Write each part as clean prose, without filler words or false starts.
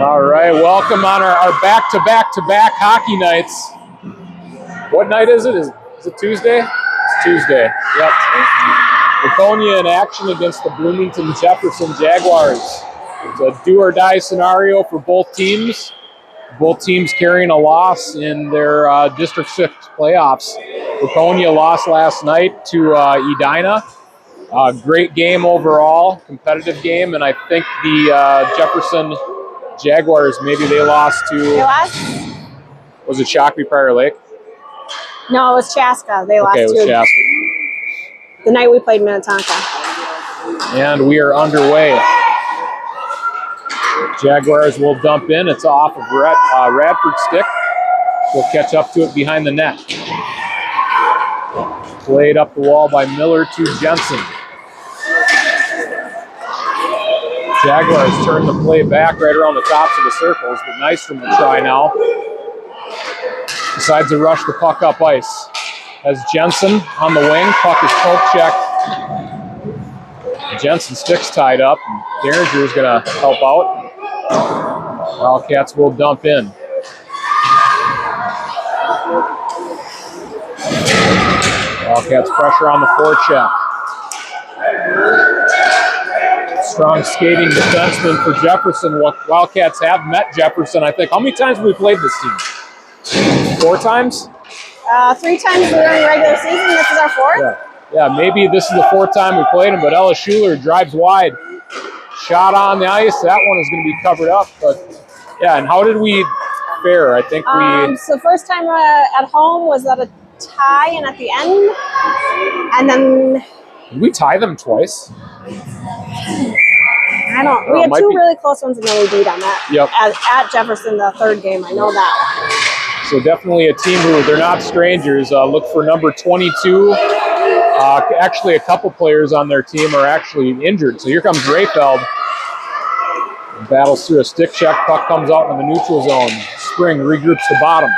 All right, welcome on our back-to-back-to-back hockey nights. What night is it? Is it Tuesday? It's Tuesday. Yep. Waconia in action against the Bloomington Jefferson Jaguars. It's a do-or-die scenario for both teams. Both teams carrying a loss in their District 6 playoffs. Waconia lost last night to Edina. Great game overall, competitive game, and I think the Jefferson Jaguars, maybe they lost to... They lost? Was it Shakopee Prior Lake? No, it was Chaska. They lost okay, it was to Chaska. the night we played Minnetonka. And we are underway. Jaguars will dump in. It's off of Radford's stick. We'll catch up to it behind the net. Played up the wall by Miller to Jensen. Jaguars turn the play back right around the tops of the circles, but Nystrom will try now. Decides to rush the puck up ice. Has Jensen on the wing. Puck is poke checked. Jensen's stick's tied up. Derringer is going to help out. Wildcats will dump in. Wildcats pressure on the forecheck. Strong skating defenseman for Jefferson. Wildcats have met Jefferson, I think. How many times have we played this team? 4 times? 3 times during regular season. This is our 4th. Yeah, maybe this is the 4th time we played him, but Ella Schuler drives wide. Shot on the ice. That one is going to be covered up. But yeah, and how did we fare? I think we... So first time at home was at a tie and at the end. And then... Did we tie them twice? I don't... We had 2 really close ones and then we beat them at Jefferson, the 3rd game. I know that one. So definitely a team who, they're not strangers. Look for number 22. Actually, a couple players on their team are actually injured. So here comes Rayfeld. Battles through a stick check. Puck comes out in the neutral zone. Spring regroups the bottoms.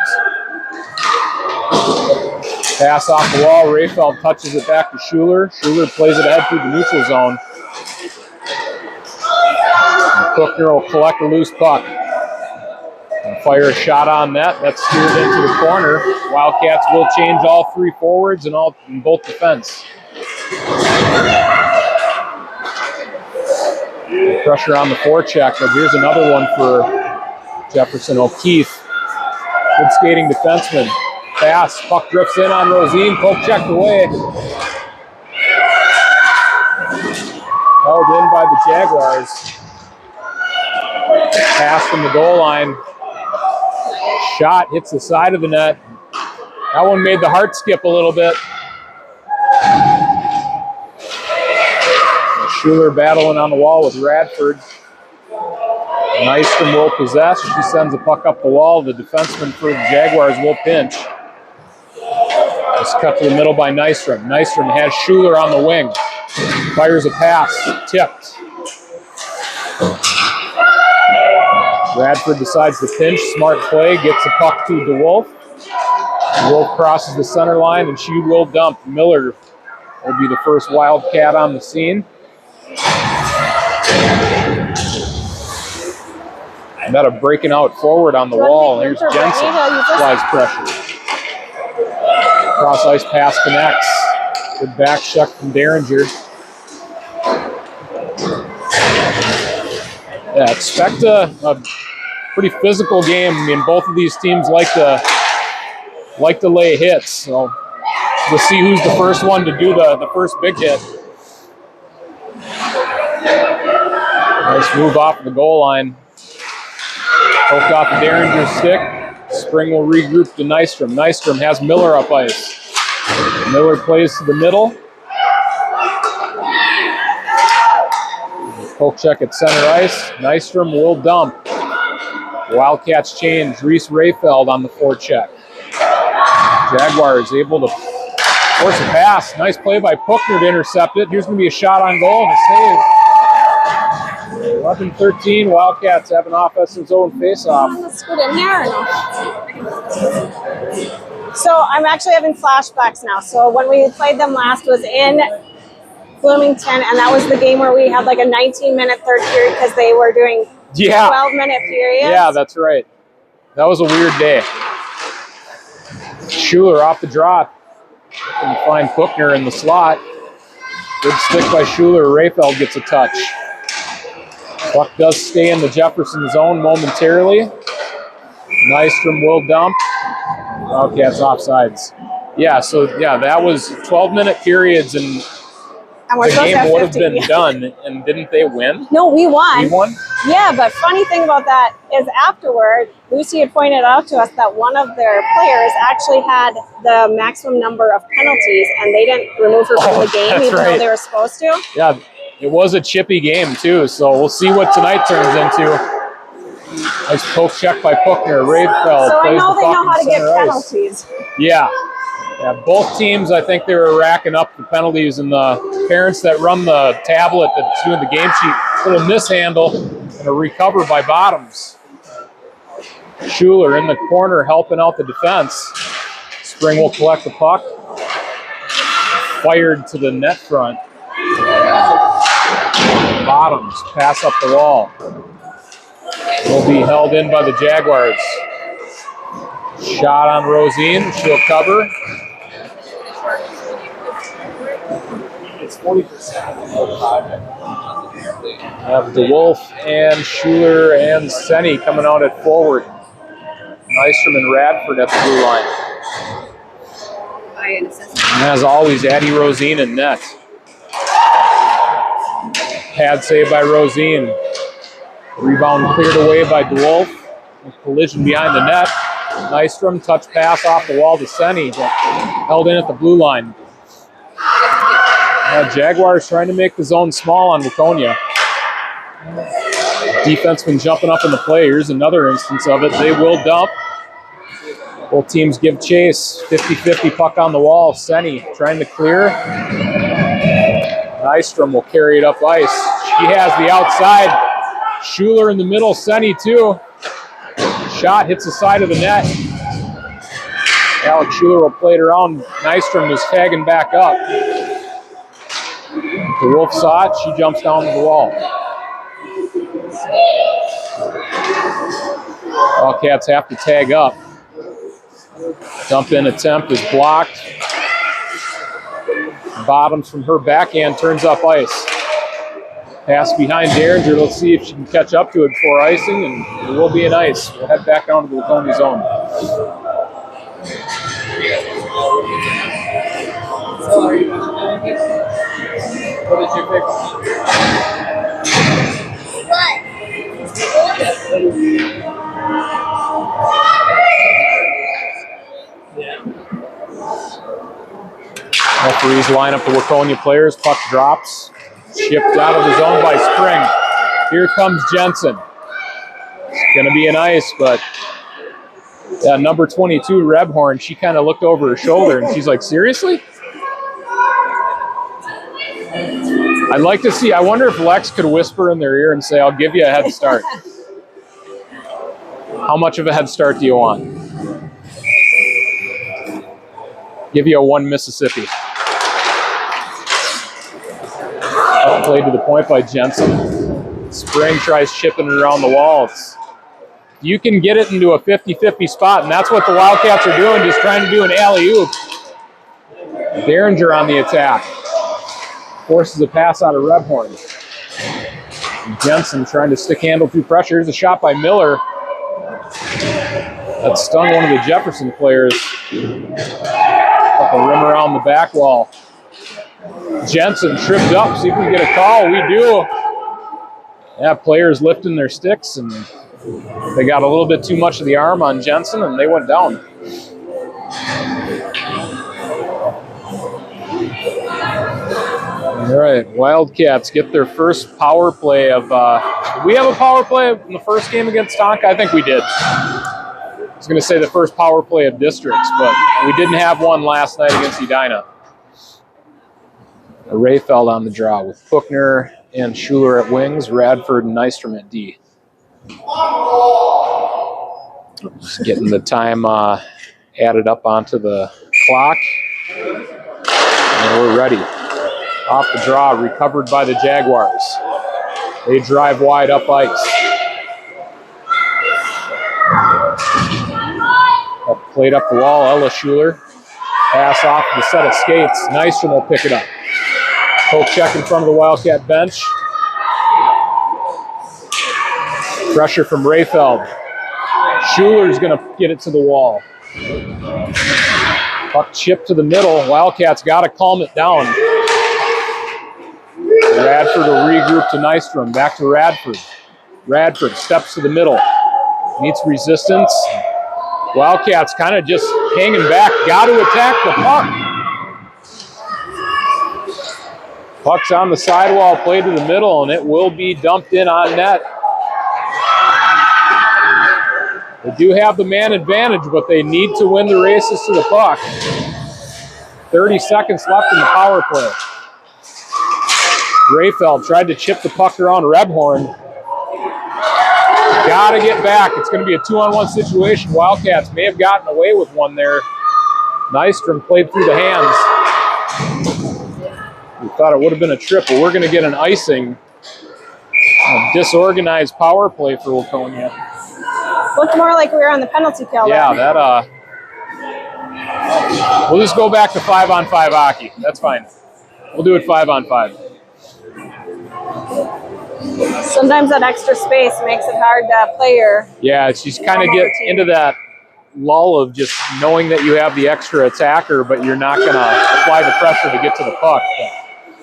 Pass off the wall. Rayfeld touches it back to Schuler. Schuler plays it ahead through the neutral zone. Cookner will collect a loose puck. And fire a shot on net. That's steered into the corner. Wildcats will change all 3 forwards and both defense. Pressure on the forecheck, but here's another one for Jefferson. O'Keefe. Good skating defenseman. Pass. Puck drifts in on Rosine. Poke checked away. Held in by the Jaguars. Pass from the goal line. Shot hits the side of the net. That one made the heart skip a little bit. Schuler battling on the wall with Radford. Nystrom will possess. She sends the puck up the wall. The defenseman for the Jaguars will pinch. It's cut to the middle by Nystrom. Nystrom has Schuler on the wing. Fires a pass. Tipped. Radford decides to pinch. Smart play. Gets the puck to DeWolf. DeWolf crosses the center line, and she will dump. Miller will be the first Wildcat on the scene. Meta breaking out forward on the wall. There's Jensen. Applies pressure. Cross ice pass connects. Good back check from Derringer. Yeah, expect a pretty physical game. I mean, both of these teams like to lay hits. So we'll see who's the first one to do the first big hit. Nice move off the goal line. Poked off the Derringer's stick. Spring will regroup to Nystrom. Nystrom has Miller up ice. Miller plays to the middle. Poke check at center ice. Nystrom will dump. Wildcats change. Reese Rayfeld on the forecheck. Jaguars able to force a pass. Nice play by Puckner to intercept it. Here's going to be a shot on goal and a save. 11-13. Wildcats have an offensive zone face-off. Let's scoot in here. So I'm actually having flashbacks now. So when we played them last was in Bloomington, and that was the game where we had like a 19-minute third period because they were doing 12-minute periods. Yeah, that's right. That was a weird day. Schuler off the drop. And find Puckner in the slot. Good stick by Schuler. Rayfeld gets a touch. Puck does stay in the Jefferson zone momentarily. Nystrom will dump. Wildcats offsides. Yeah, so that was 12-minute periods, and the game would have been done, and didn't they win? No, we won. We won? Yeah, but funny thing about that is afterward, Lucy had pointed out to us that one of their players actually had the maximum number of penalties, and they didn't remove her from the game, even though they were supposed to. Yeah, it was a chippy game, too, so we'll see what tonight turns into. Nice poke check by Puckner. Rayfeld so plays I know the they know how to get ice. penalties. Yeah, both teams, I think they were racking up the penalties, and the parents that run the tablet that's doing the game sheet, little mishandle and a recover by Bottoms. Schuler in the corner helping out the defense. Spring will collect the puck. Fired to the net front. Bottoms pass up the wall. Will be held in by the Jaguars. Shot on Rosine. She'll cover. It's 40%. Have DeWolf and Schuler and Senny coming out at forward. Nystrom and Radford at the blue line. And as always, Addie Rosine in net. Pad save by Rosine. Rebound cleared away by DeWolf. Collision behind the net. Nystrom, touch pass off the wall to Senny, but held in at the blue line. Jaguars trying to make the zone small on Waconia. Defenseman jumping up in the play. Here's another instance of it. They will dump. Both teams give chase. 50-50 puck on the wall. Senny trying to clear. Nystrom will carry it up ice. She has the outside. Schuler in the middle. Senny too. Shot hits the side of the net. Alex Schuler will play it around. Nystrom is tagging back up. The Wolf saw it. She jumps down to the wall. Wildcats have to tag up. Dump in attempt is blocked. Bottoms from her backhand turns up ice. Pass behind Derringer. Let's see if she can catch up to it before icing, and it will be an ice. We'll head back down to the Waconia zone. What did you pick? Referees line up the Waconia players. Puck drops. Shipped out of the zone by Spring. Here comes Jensen. It's going to be an ice, but number 22, Rebhorn, she kind of looked over her shoulder and she's like, seriously? I'd like to see, I wonder if Lex could whisper in their ear and say, I'll give you a head start. How much of a head start do you want? Give you a 1 Mississippi. Played to the point by Jensen. Spring tries chipping it around the walls. You can get it into a 50-50 spot, and that's what the Wildcats are doing, just trying to do an alley-oop. Derringer on the attack. Forces a pass out of Rebhorn. Jensen trying to stick handle through pressure. Here's a shot by Miller. That stung one of the Jefferson players. Up a rim around the back wall. Jensen tripped up. See if we can get a call. We do. Yeah, players lifting their sticks, and they got a little bit too much of the arm on Jensen, and they went down. All right, Wildcats get their first power play of. Did we have a power play in the first game against Tonka? I think we did. I was going to say the first power play of districts, but we didn't have one last night against Edina. Rayfeld on the draw with Puckner and Schuler at wings, Radford and Nystrom at D. Just getting the time added up onto the clock. And we're ready. Off the draw, recovered by the Jaguars. They drive wide up ice. Played up the wall, Ella Schuler. Pass off the set of skates. Nystrom will pick it up. Poke check in front of the Wildcat bench. Pressure from Rayfeld. Schuler's going to get it to the wall. Puck chip to the middle. Wildcats got to calm it down. Radford will regroup to Nystrom. Back to Radford. Radford steps to the middle. Meets resistance. Wildcats kind of just hanging back. Got to attack the puck. Puck's on the sidewall, played to the middle, and it will be dumped in on net. They do have the man advantage, but they need to win the races to the puck. 30 seconds left in the power play. Rayfeld tried to chip the puck around Rebhorn. Got to get back. It's going to be a 2-on-1 situation. Wildcats may have gotten away with one there. Nystrom played through the hands. We thought it would have been a trip, but we're going to get an icing. A disorganized power play for Waconia. Looked more like we were on the penalty kill. Yeah, we'll just go back to 5-on-5 hockey. That's fine. We'll do it 5-on-5. Sometimes that extra space makes it hard to play your... Yeah, it's just kind of get into that lull of just knowing that you have the extra attacker, but you're not going to apply the pressure to get to the puck.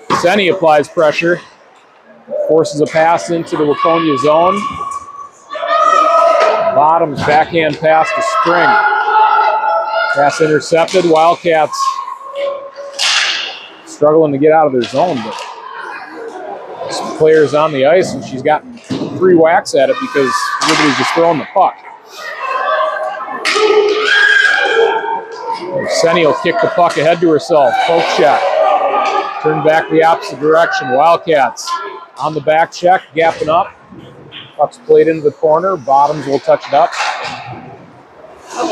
But Senny applies pressure, forces a pass into the Waconia zone. Bottoms backhand pass to Spring. Pass intercepted. Wildcats struggling to get out of their zone, but some players on the ice, and she's gotten 3 whacks at it because everybody's just throwing the puck. Senny will kick the puck ahead to herself. Poke check. Turn back the opposite direction. Wildcats on the back check, gapping up. Puck's played into the corner. Bottoms will touch it up.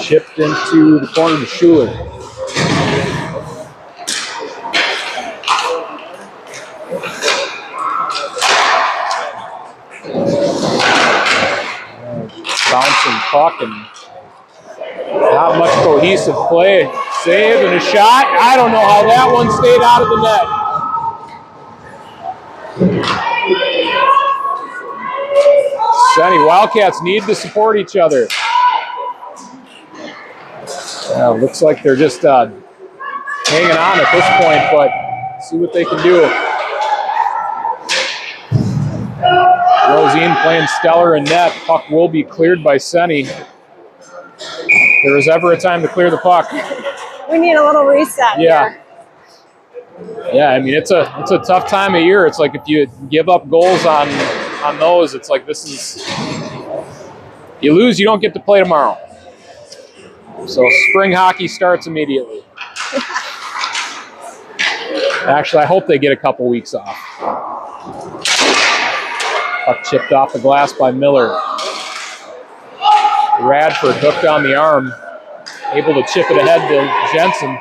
Chipped into the corner to Schuler. Bouncing puck and not much cohesive play. Save and a shot. I don't know how that one stayed out of the net. Senny, Wildcats need to support each other. Looks like they're just hanging on at this point, but see what they can do. Rosine playing stellar in net. Puck will be cleared by Senny. If there is ever a time to clear the puck. We need a little reset here. Yeah, I mean, it's a tough time of year. It's like if you give up goals on those, it's like this is, you lose, you don't get to play tomorrow. So spring hockey starts immediately. Actually, I hope they get a couple weeks off. Puck chipped off the glass by Miller. Radford hooked on the arm, able to chip it ahead to Jensen.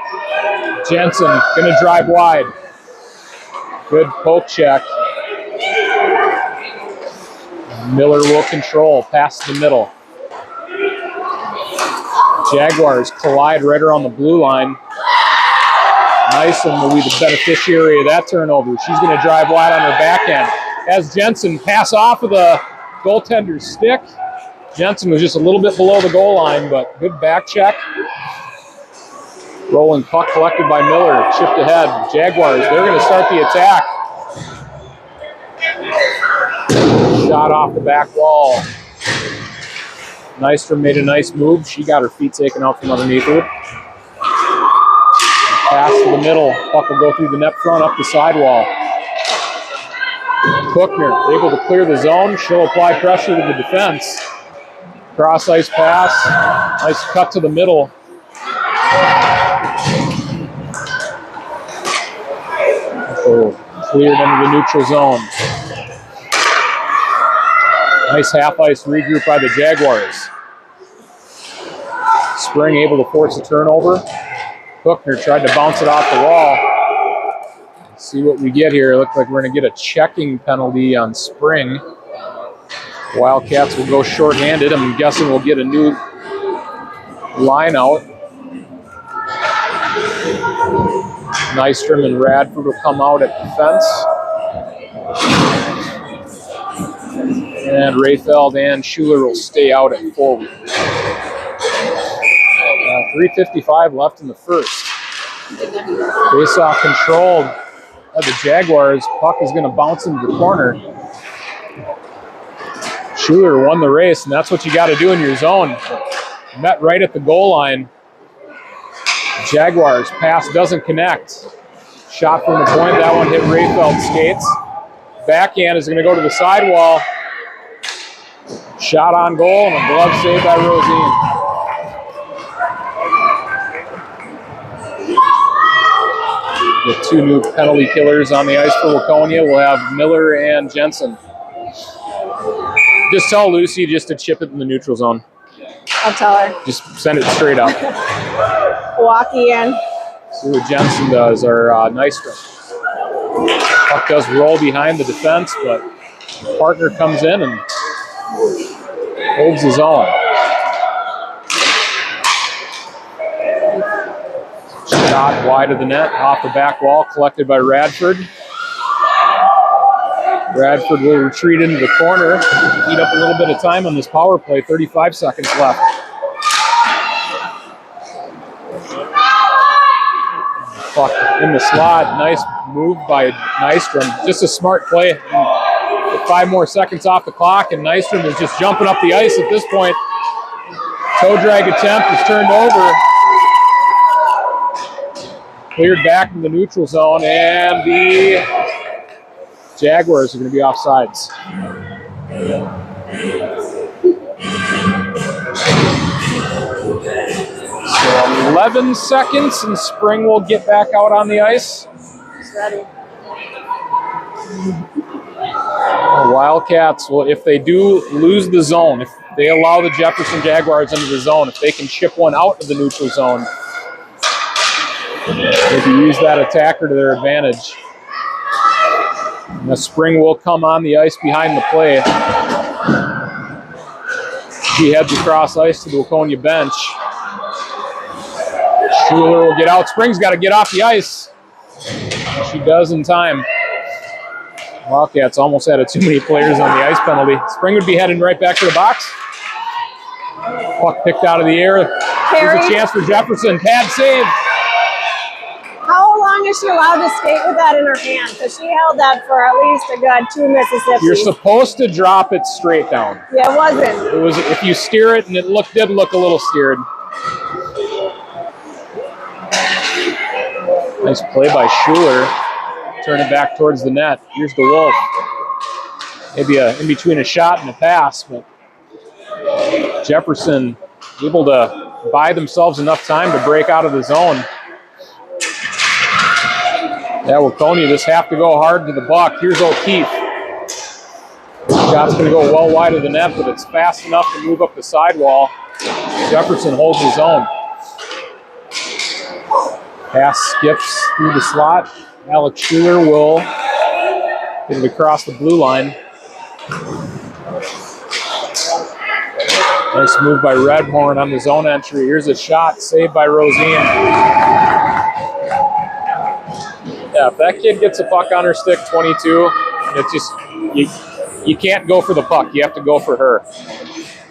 Jensen going to drive wide. Good poke check. Miller will control, past the middle. Jaguars collide right around the blue line. Nyson will be the beneficiary of that turnover. She's going to drive wide on her backhand. As Jensen pass off of the goaltender's stick. Jensen was just a little bit below the goal line, but good back check. Rolling puck collected by Miller, chipped ahead. Jaguars, they're going to start the attack. Shot off the back wall. Nystrom made a nice move. She got her feet taken out from underneath her. Pass to the middle. Puck will go through the net front up the sidewall. Cookner able to clear the zone. She'll apply pressure to the defense. Cross ice pass. Nice cut to the middle. Cleared into the neutral zone. Nice half ice regroup by the Jaguars. Spring able to force a turnover. Cookner tried to bounce it off the wall. See what we get here. Looks like we're going to get a checking penalty on Spring. Wildcats will go shorthanded. I'm guessing we'll get a new line out. Nystrom and Radford will come out at defense. And Rayfeld and Schuler will stay out at forward. 3:55 left in the first. Face-off controlled by the Jaguars. Puck is going to bounce into the corner. Schuler won the race, and that's what you got to do in your zone. Met right at the goal line. Jaguars pass doesn't connect. Shot from the point. That one hit Rayfeld's skates. Backhand is going to go to the sidewall. Shot on goal and a glove save by Rosine. With two new penalty killers on the ice for Waconia, we'll have Miller and Jensen. Just tell Lucy just to chip it in the neutral zone. I'll tell her. Just send it straight up. Walk in. See what Jensen does, or Nystrom. Puck does roll behind the defense, but partner comes in and holds his own. Shot wide of the net, off the back wall, collected by Radford. Radford will retreat into the corner, eat up a little bit of time on this power play, 35 seconds left. Puck in the slot, nice move by Nystrom. Just a smart play. With 5 more seconds off the clock, and Nystrom is just jumping up the ice at this point. Toe drag attempt is turned over. Cleared back in the neutral zone, and the Jaguars are going to be offsides. So 11 seconds, and Spring will get back out on the ice. He's ready. Wildcats, well, if they do lose the zone, if they allow the Jefferson Jaguars into the zone, if they can chip one out of the neutral zone, maybe use that attacker to their advantage. And the Spring will come on the ice behind the play. She heads across ice to the Waconia bench. Schuler will get out. Spring's got to get off the ice. She does in time. Wildcats almost had too many players on the ice penalty. Spring would be heading right back to the box. Puck picked out of the air. Here's a chance for Jefferson. Pad save. How long is she allowed to skate with that in her hand? Because she held that for at least a good 2 Mississippis. You're supposed to drop it straight down. Yeah, it wasn't. It was if you steer it, and it did look a little steered. Nice play by Schuler. Turn it back towards the net. Here's the Wolf. Maybe in between a shot and a pass, but Jefferson able to buy themselves enough time to break out of the zone. Yeah, Waconia just have to go hard to the puck. Here's O'Keefe. Shot's going to go well wide of the net, but it's fast enough to move up the sidewall. Jefferson holds his own. Pass skips through the slot. Alex Schuler will get it across the blue line. Nice move by Redhorn on the zone entry. Here's a shot saved by Rosine. Yeah, if that kid gets a puck on her stick, 22, it's just, you can't go for the puck. You have to go for her.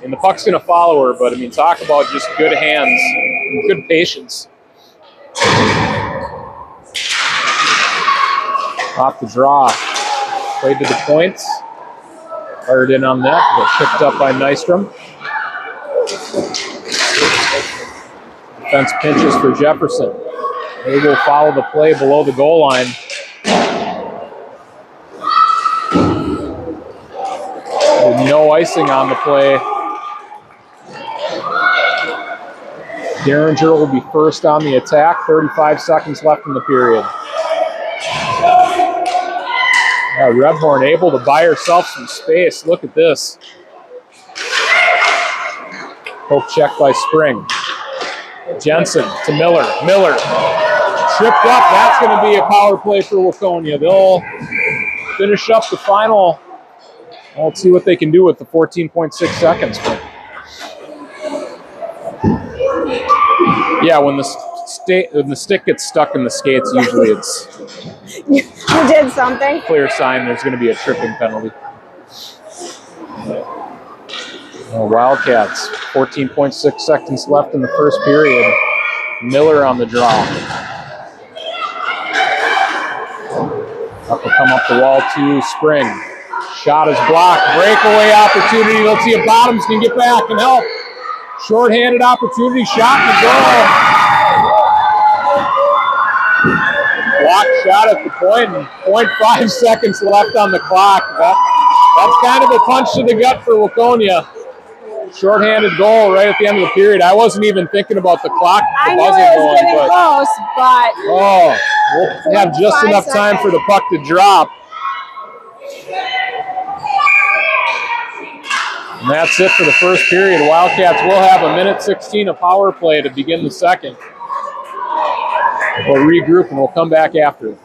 And the puck's going to follow her, but, I mean, talk about just good hands and good patience. Off the draw. Played to the point. Fired in on net, but picked up by Nystrom. Defense pinches for Jefferson. They will follow the play below the goal line. With no icing on the play. Derringer will be first on the attack. 35 seconds left in the period. Redhorn able to buy herself some space. Look at this. Poke check by Spring. Jensen to Miller. Miller tripped up. That's going to be a power play for Waconia. They'll finish up the final. Let's see what they can do with the 14.6 seconds. Yeah, when the stick gets stuck in the skates, usually it's you did something. Clear sign there's going to be a tripping penalty. Wildcats, 14.6 seconds left in the first period. Miller on the draw. Up will come up the wall to Spring. Shot is blocked. Breakaway opportunity. Let's see if Bottoms can get back and help. Short-handed opportunity. Shot in the goal. Blocked shot at the point. 0.5 seconds left on the clock. That's kind of a punch to the gut for Waconia. Short-handed goal right at the end of the period. I wasn't even thinking about the clock. I knew it was getting close, but we'll have just enough time for the puck to drop. And that's it for the first period. Wildcats will have a minute 16 of power play to begin the second. We'll regroup and we'll come back after.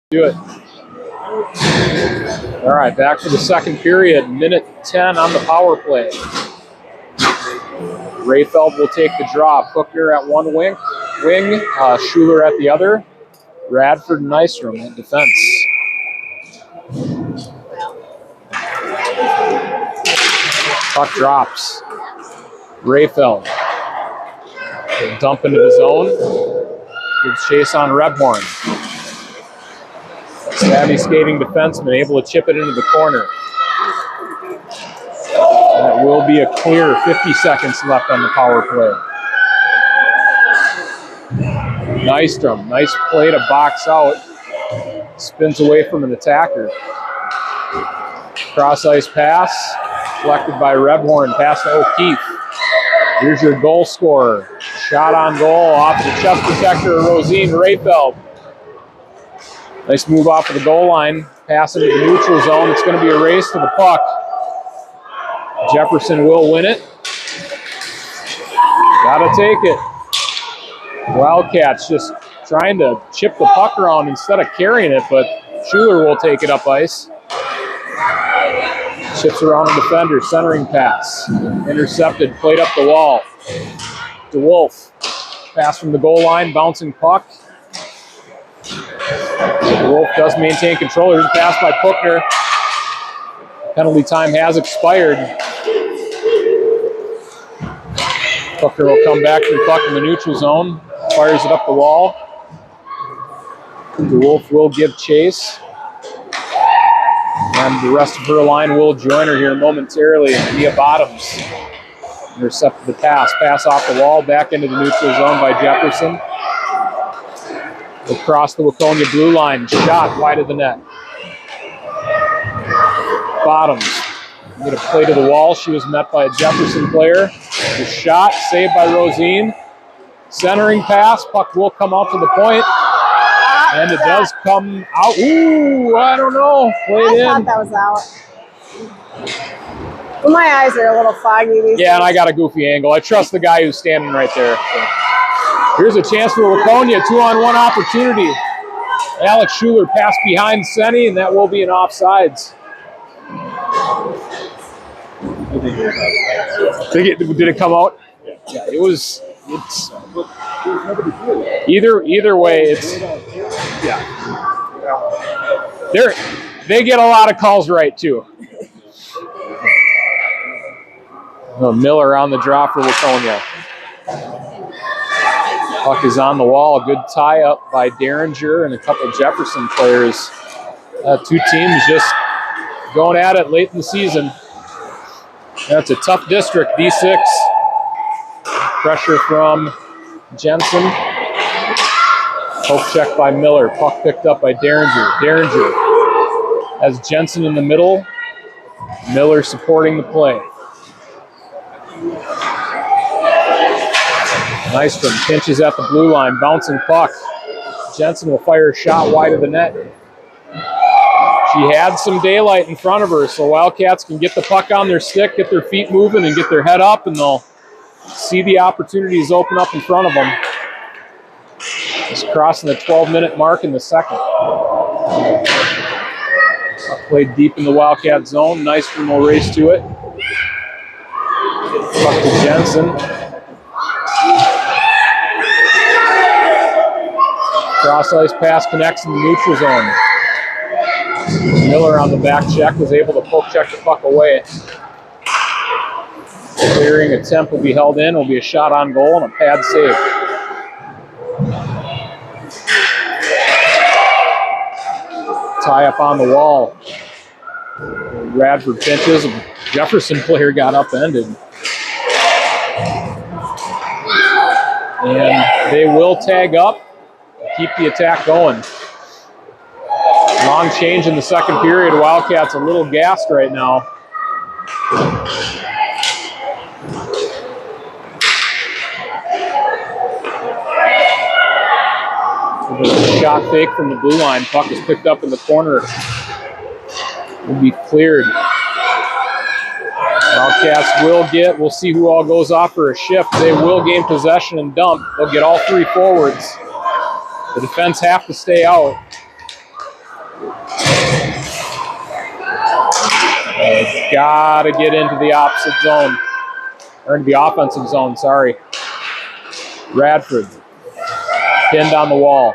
Do it. All right, back for the second period. Minute 10 on the power play. Rayfeld will take the draw. Cookner at one wing, Schuler at the other. Radford and Nystrom at defense. Puck drops. Rayfeld will dump into the zone. Gives chase on Rebhorn. Savvy skating defenseman able to chip it into the corner. That will be a clear 50 seconds left on the power play. Nystrom, nice play to box out. Spins away from an attacker. Cross ice pass, deflected by Rebhorn, pass to O'Keefe. Here's your goal scorer. Shot on goal off the chest protector of Rosine Rayfeld. Nice move off of the goal line. Pass into the neutral zone. It's going to be a race to the puck. Jefferson will win it. Gotta take it. Wildcats just trying to chip the puck around instead of carrying it, but Schuler will take it up ice. Chips around the defender. Centering pass. Intercepted. Played up the wall. DeWolf. Pass from the goal line. Bouncing puck. Wolf does maintain control. Here's a pass by Puckner. Penalty time has expired. Puckner will come back to the puck in the neutral zone. Fires it up the wall. DeWolf will give chase. And the rest of her line will join her here momentarily. Mia Bottoms intercepted the pass. Pass off the wall. Back into the neutral zone by Jefferson. Across the Waconia blue line, shot wide of the net. Bottoms made a play to the wall. She was met by a Jefferson player. The shot saved by Rosine. Centering pass. Puck will come out to the point. And it does come out. Ooh, I don't know. Played in. I thought that was out. Well, my eyes are a little foggy these days. Yeah, and I got a goofy angle. I trust the guy who's standing right there. So. Here's a chance for Waconia. 2-on-1 opportunity. Alex Schuler passed behind Senny, and that will be an offsides. Did it come out? Yeah, it was. It's either way. It's they get a lot of calls right too. Miller on the draw for Waconia. Puck is on the wall. A good tie up by Derringer and a couple Jefferson players. Two teams just going at it late in the season. That's a tough district, D6. Pressure from Jensen. Poke check by Miller. Puck picked up by Derringer. Derringer has Jensen in the middle. Miller supporting the play. Nystrom pinches at the blue line. Bouncing puck. Jensen will fire a shot wide of the net. She had some daylight in front of her, so Wildcats can get the puck on their stick, get their feet moving, and get their head up, and they'll see the opportunities open up in front of them. Just crossing the 12-minute mark in the second. Played deep in the Wildcat zone. Nystrom will race to it. Puck to Jensen. Cross ice pass connects in the neutral zone. Miller on the back check was able to poke check the puck away. Clearing attempt will be held in. Will be a shot on goal and a pad save. Tie up on the wall. Radford pinches. Jefferson player got upended. And they will tag up. Keep the attack going. Long change in the second period. Wildcats a little gassed right now. A shot fake from the blue line. Puck is picked up in the corner. Will be cleared. Wildcats we'll see who all goes off for a shift. They will gain possession and dump. They'll get all three forwards. The defense have to stay out. They've got to get into the opposite zone. Or into the offensive zone, sorry. Radford. Pinned on the wall.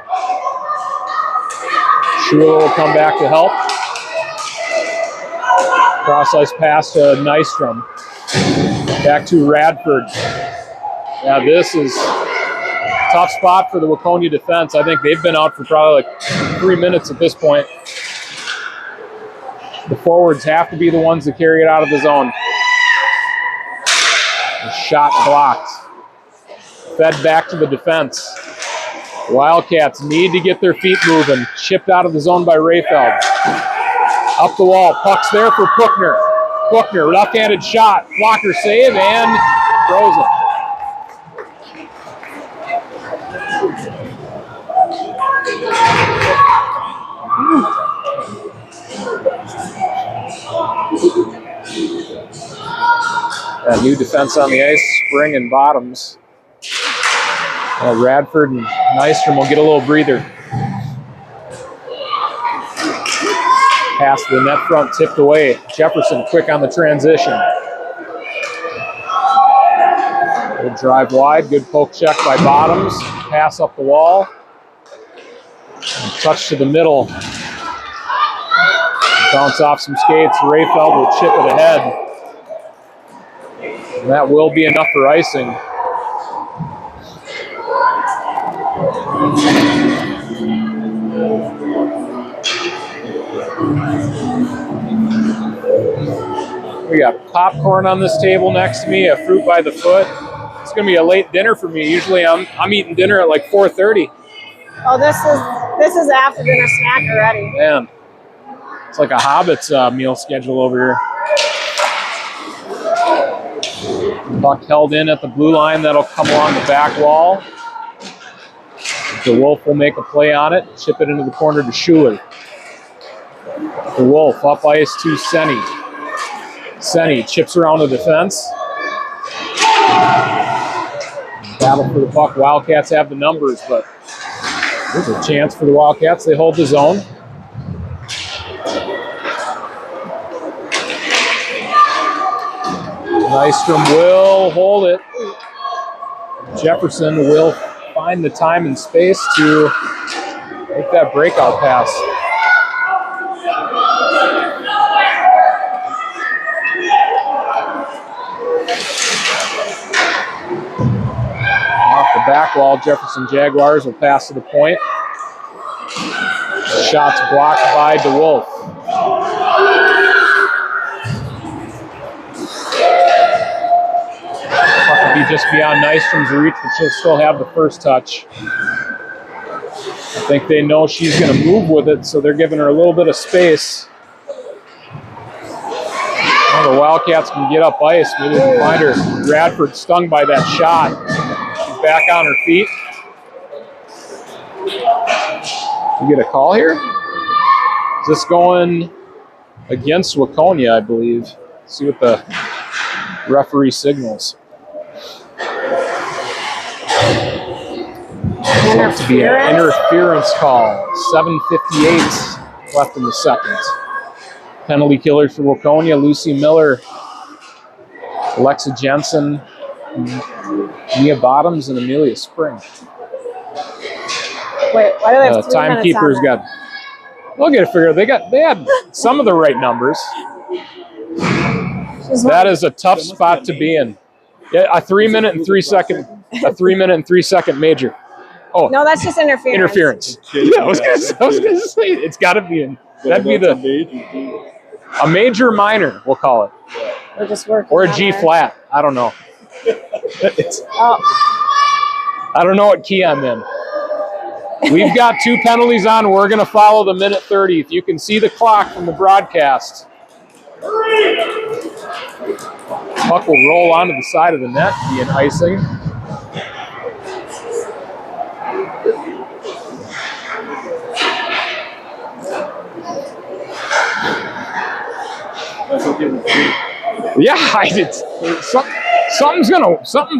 Schuler will come back to help. Cross ice pass to Nystrom. Back to Radford. Yeah, this is a tough spot for the Waconia defense. I think they've been out for probably like 3 minutes at this point. The forwards have to be the ones that carry it out of the zone. The shot blocked. Fed back to the defense. Wildcats need to get their feet moving. Chipped out of the zone by Rayfeld. Up the wall. Puck's there for Puckner. Puckner, left-handed shot. Blocker save and throws it. A new defense on the ice, Spring and Bottoms. Radford and Nystrom will get a little breather. Pass to the net front, tipped away. Jefferson quick on the transition. Good drive wide, good poke check by Bottoms. Pass up the wall. And touch to the middle. Bounce off some skates. Rayfeld will chip it ahead. And that will be enough for icing. We got popcorn on this table next to me, a fruit by the foot. It's gonna be a late dinner for me. Usually I'm eating dinner at like 4:30. Oh, this is after dinner snack already. Man, it's like a Hobbit's meal schedule over here. Puck held in at the blue line. That'll come along the back wall. DeWolf will make a play on it. Chip it into the corner to Schuler. DeWolf up ice to Senny. Senny chips around the defense. Battle for the puck. Wildcats have the numbers, but there's a chance for the Wildcats. They hold the zone. Nystrom will hold it. Jefferson will find the time and space to make that breakout pass. Off the back wall, Jefferson Jaguars will pass to the point. Shots blocked by DeWolf. Puck will be just beyond Nystrom's reach, but she'll still have the first touch. I think they know she's going to move with it, so they're giving her a little bit of space. Well, the Wildcats can get up ice. Maybe they can find her. Radford stung by that shot. She's back on her feet. You get a call here? Is this going against Waconia, I believe? Let's see what the referee signals. Seems to be an interference call. 7:58 left in the second. Penalty killers for Waconia: Lucy Miller, Alexa Jensen, Mia Bottoms, and Amelia Spring. Wait, why do they have 3 timekeepers minutes on got. We'll get it figured. They had some of the right numbers. That is a tough spot to be in. Yeah, a 3 minute and 3 second major. Oh no, that's just interference. Interference. Yeah, I was gonna say it's got to be in. That'd be a major minor. We'll call it. We're just working. Or a G flat. I don't know. I don't know what key I'm in. We've got 2 penalties on. We're going to follow the minute 30. If you can see the clock from the broadcast. Puck will roll onto the side of the net, be an icing. Yeah,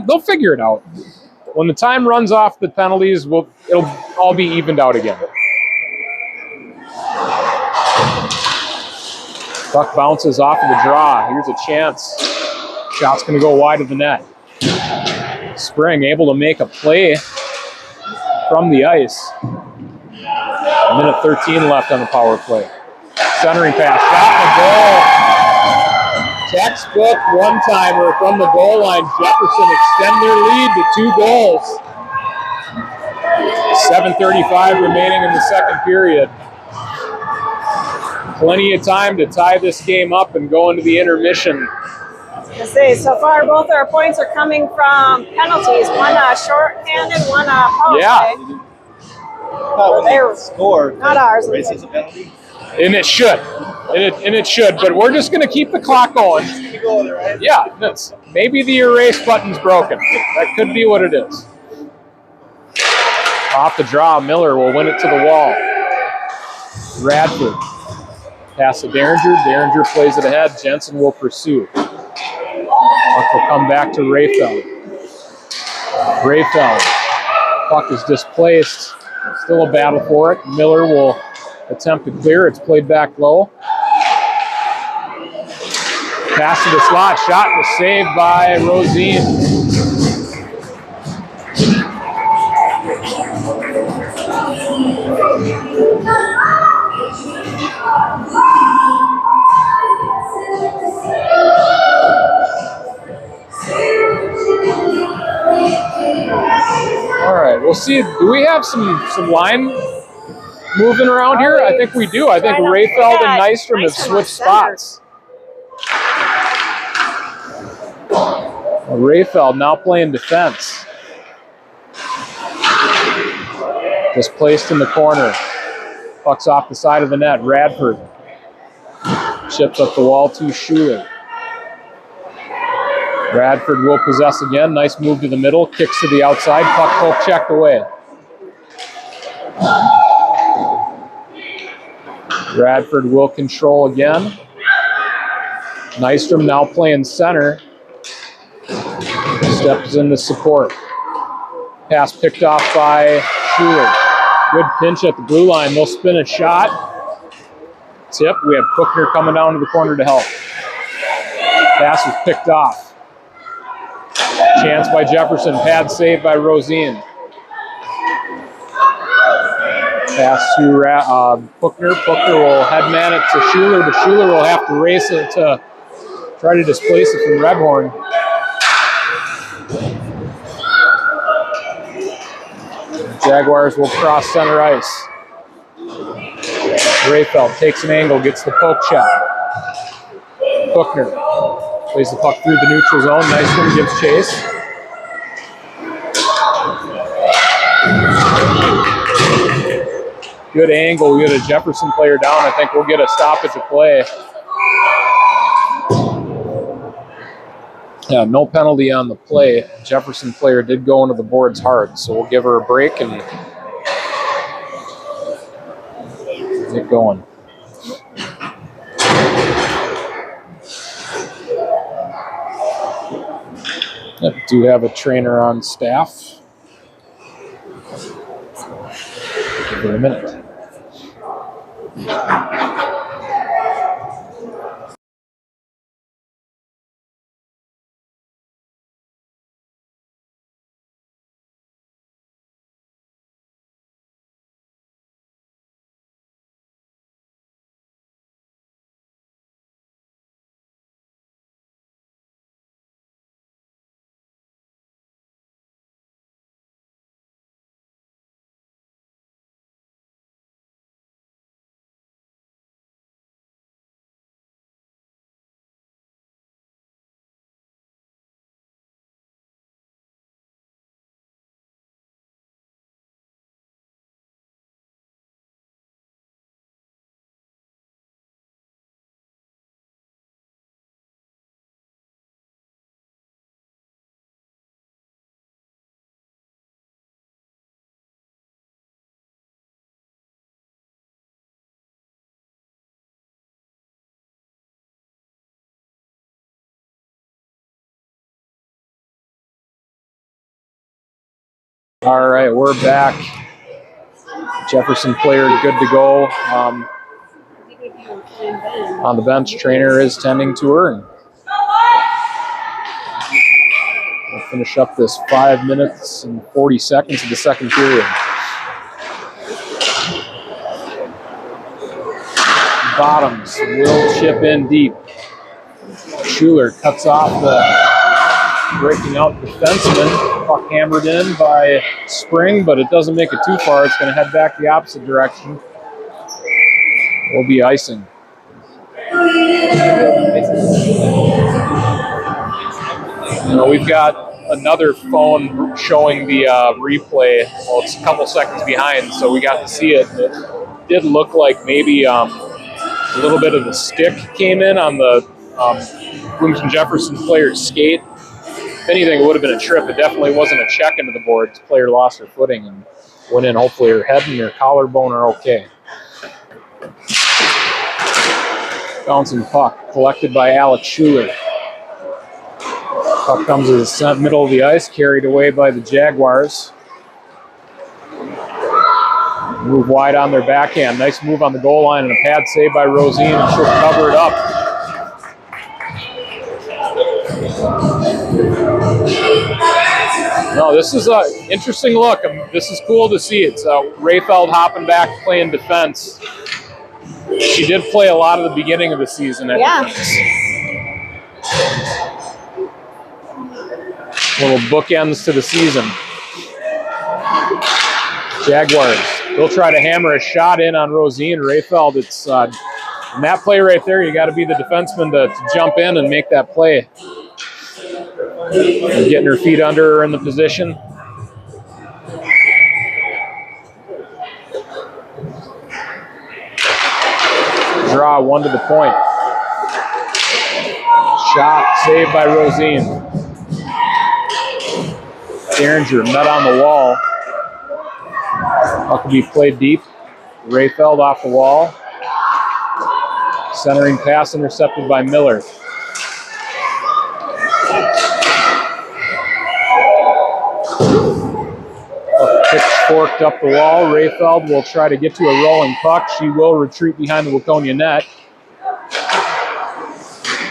they'll figure it out. When the time runs off the penalties, it'll all be evened out again. Puck bounces off of the draw. Here's a chance. Shot's going to go wide of the net. Spring able to make a play from the ice. A minute 13 left on the power play. Centering pass, shot and goal. Textbook one-timer from the goal line. Jefferson extend their lead to 2 goals. 7:35 remaining in the second period. Plenty of time to tie this game up and go into the intermission. I say, so far both our points are coming from penalties. One short-handed, one power play. They scored. Not ours. Races a penalty. And it should. And it should, but we're just going to keep the clock going. Yeah, maybe the erase button's broken. That could be what it is. Off the draw, Miller will win it to the wall. Radford. Pass to Derringer. Derringer plays it ahead. Jensen will pursue. Puck will come back to Rayfeld. Rayfeld. Puck is displaced. Still a battle for it. Miller will attempt to clear. It's played back low. Pass to the slot. Shot was saved by Rosine. All right, we'll see. Do we have some line moving around here? I think we do. I think Rayfeld and Nystrom have switched spots. Rayfeld now playing defense. Just placed in the corner. Puck's off the side of the net. Radford chips up the wall to Schuler. Bradford will possess again. Nice move to the middle. Kicks to the outside. Puck poke checked away. Bradford will control again. Nystrom now playing center. Steps in to support. Pass picked off by Schuler. Good pinch at the blue line. They'll spin a shot. Tip. We have Cookner coming down to the corner to help. Pass was picked off. Chance by Jefferson. Pad save by Rosine. Pass to Cookner. Cookner will headman it to Schuler, but Schuler will have to race it to try to displace it from Redhorn. Jaguars will cross center ice. Rayfeld takes an angle, gets the poke shot. Cookner plays the puck through the neutral zone. Nice one, gives chase. Good angle. We get a Jefferson player down. I think we'll get a stoppage of play. Yeah, no penalty on the play. Jefferson player did go into the boards hard, so we'll give her a break and get going. Yep, do have a trainer on staff. Give her a minute. All right, we're back. Jefferson player good to go. On the bench, trainer is tending to her. And we'll finish up this 5 minutes and 40 seconds of the second period. Bottoms will chip in deep. Schuler cuts off the breaking out defenseman. Puck hammered in by Spring, but it doesn't make it too far. It's going to head back the opposite direction. Will be icing. We've got another phone showing the replay. Well, it's a couple seconds behind, so we got to see it. It did look like maybe a little bit of the stick came in on the Bloomington Jefferson player's skate. If anything, it would have been a trip. It definitely wasn't a check into the board. The player lost her footing and went in. Hopefully her head and her collarbone are okay. Bouncing puck collected by Alex Schuler. Puck comes to the middle of the ice, carried away by the Jaguars. Move wide on their backhand. Nice move on the goal line and a pad save by Rosine, and she'll cover it up. No, this is an interesting look. This is cool to see. It's Rayfeld hopping back, playing defense. She did play a lot of the beginning of the season at defense. Little bookends to the season. Jaguars, they'll try to hammer a shot in on Rosine. Rayfeld, it's in that play right there, you got to be the defenseman to jump in and make that play. And getting her feet under her in the position. Draw one to the point. Shot saved by Rosine. Derringer met on the wall. Puck will be played deep. Rayfeld off the wall. Centering pass intercepted by Miller. Pitchforked up the wall. Rayfeld will try to get to a rolling puck. She will retreat behind the Waconia net.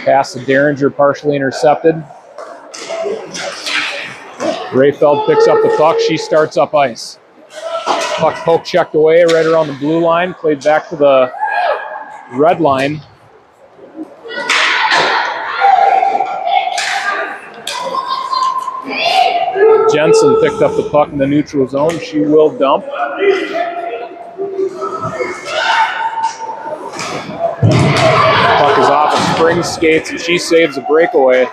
Pass to Derringer, partially intercepted. Rayfeld picks up the puck. She starts up ice. Puck poke checked away right around the blue line. Played back to the red line. Jensen picked up the puck in the neutral zone. She will dump. Puck is off of Spring's skates, and she saves a breakaway.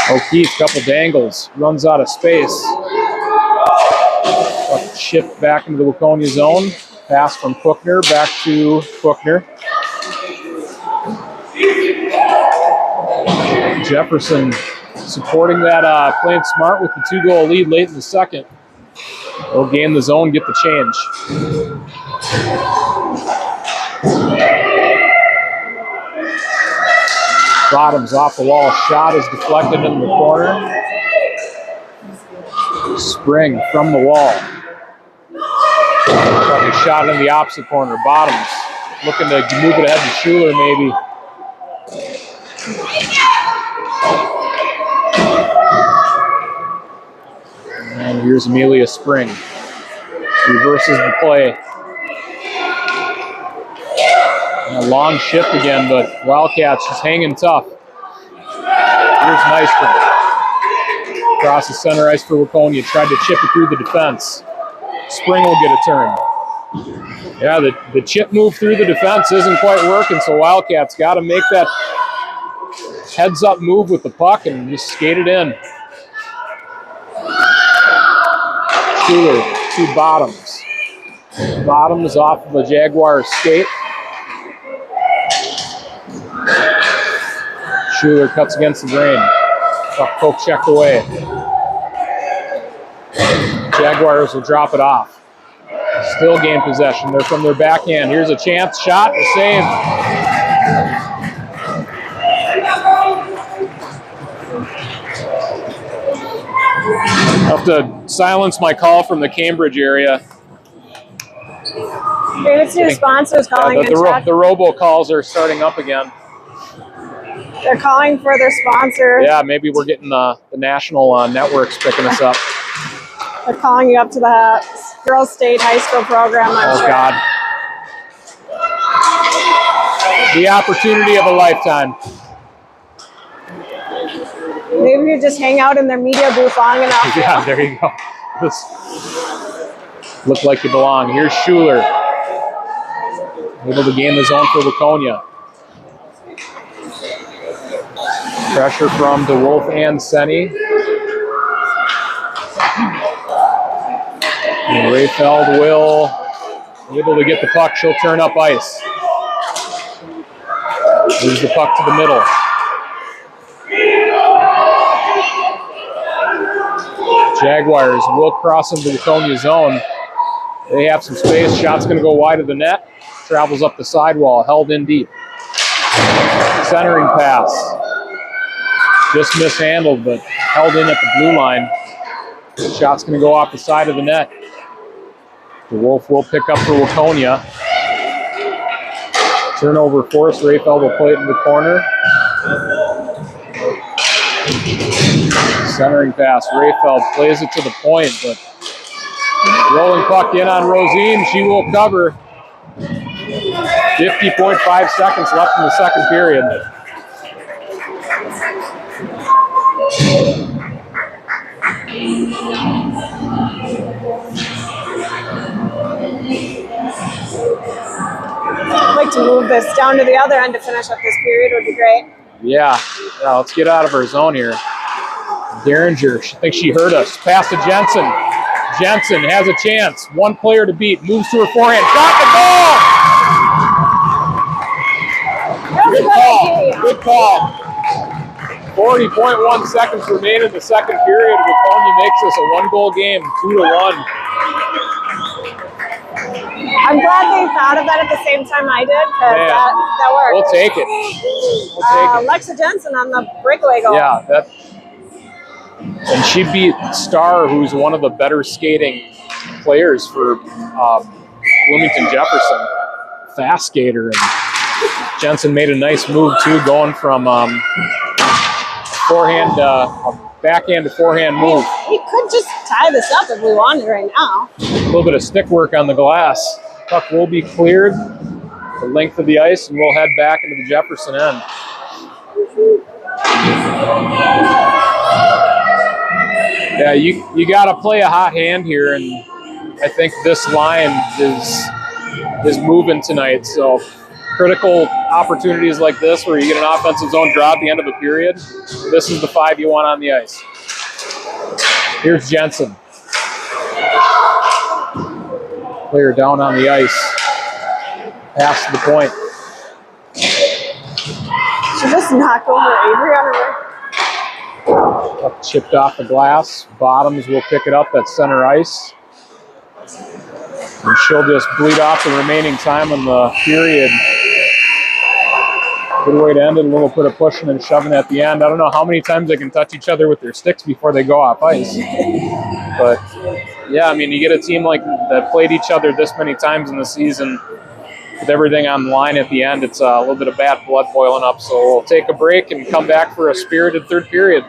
O'Keefe, couple dangles, runs out of space. Puck shipped back into the Waconia zone. Pass from Cookner back to Cookner. Jefferson supporting that, playing smart with the 2-goal lead late in the second. They'll gain the zone, get the change. Bottoms off the wall. Shot is deflected in the corner. Spring from the wall. Fucking shot in the opposite corner. Bottoms looking to move it ahead to Schuler maybe. And here's Amelia Spring. Reverses the play. And a long shift again, but Wildcats just hanging tough. Here's Nystrom. Across the center ice for Waconia. Tried to chip it through the defense. Spring will get a turn. Yeah, the chip move through the defense isn't quite working, so Wildcats got to make that heads-up move with the puck and just skate it in. Schuler to Bottoms. Bottoms off of a Jaguar skate. Schuler cuts against the grain. Puck poke checked away. Jaguars will drop it off. Still gain possession. They're from their backhand. Here's a chance. Shot and a save. I have to silence my call from the Cambridge area. David's new sponsors calling in. The robocalls are starting up again. They're calling for their sponsor. Yeah, maybe we're getting the national networks picking us up. They're calling you up to the Girls State High School program, I'm sure. God. The opportunity of a lifetime. Maybe you just hang out in their media booth long enough. Yeah, there you go. This look like you belong. Here's Schuler. Able to gain the zone for Waconia. Pressure from DeWolf and Senni. And Rayfeld will be able to get the puck. She'll turn up ice. Moves the puck to the middle. Jaguars will cross into the Waconia zone. They have some space. Shot's going to go wide of the net. Travels up the sidewall. Held in deep. Centering pass. Just mishandled, but held in at the blue line. Shot's going to go off the side of the net. The Wolf will pick up for Waconia. Turnover force. Rayfeld will play it in the corner. Centering pass. Rayfeld plays it to the point, but rolling puck in on Rosine. She will cover. 50.5 seconds left in the second period. I'd like to move this down to the other end to finish up this period. Would be great. Yeah, let's get out of our zone here. Derringer, she thinks she heard us. Pass to Jensen. Jensen has a chance. One player to beat. Moves to her forehand. Got the goal! Good call. Good call. 40.1 seconds remain in the second period. Waconia makes this a 1-goal game, 2-1. I'm glad they thought of that at the same time I did, because that worked. We'll take it. Alexa Jensen on the breakaway goal. Yeah, and she beat Starr, who's one of the better skating players for Bloomington Jefferson. Fast skater. And Jensen made a nice move too, going from forehand, backhand to forehand move. We could just tie this up if we wanted right now. A little bit of stick work on the glass. Puck will be cleared the length of the ice, and we'll head back into the Jefferson end. Yeah, you got to play a hot hand here, and I think this line is moving tonight. So critical opportunities like this, where you get an offensive zone draw at the end of a period, this is the 5 you want on the ice. Here's Jensen. Player down on the ice. Pass to the point. She just knocked over Avery on her way. Puck chipped off the glass. Bottoms will pick it up at center ice. And she'll just bleed off the remaining time in the period. Good way to end it. A little bit of pushing and shoving at the end. I don't know how many times they can touch each other with their sticks before they go off ice. But yeah, I mean, you get a team like that played each other this many times in the season with everything on the line at the end. It's a little bit of bad blood boiling up. So we'll take a break and come back for a spirited third period.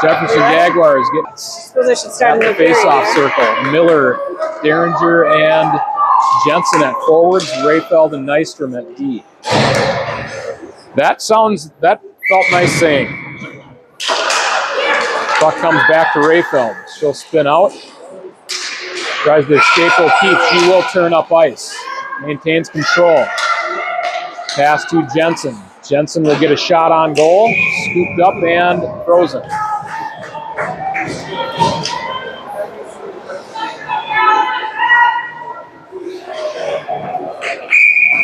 Jefferson Jaguars get Suppose I should start in the face-off circle. Miller, Derringer, and Jensen at forwards. Rayfeld and Nystrom at D. That felt nice saying. Puck comes back to Rayfeld. She'll spin out. Tries to escape O'Keefe. She will turn up ice. Maintains control. Pass to Jensen. Jensen will get a shot on goal. Scooped up and frozen.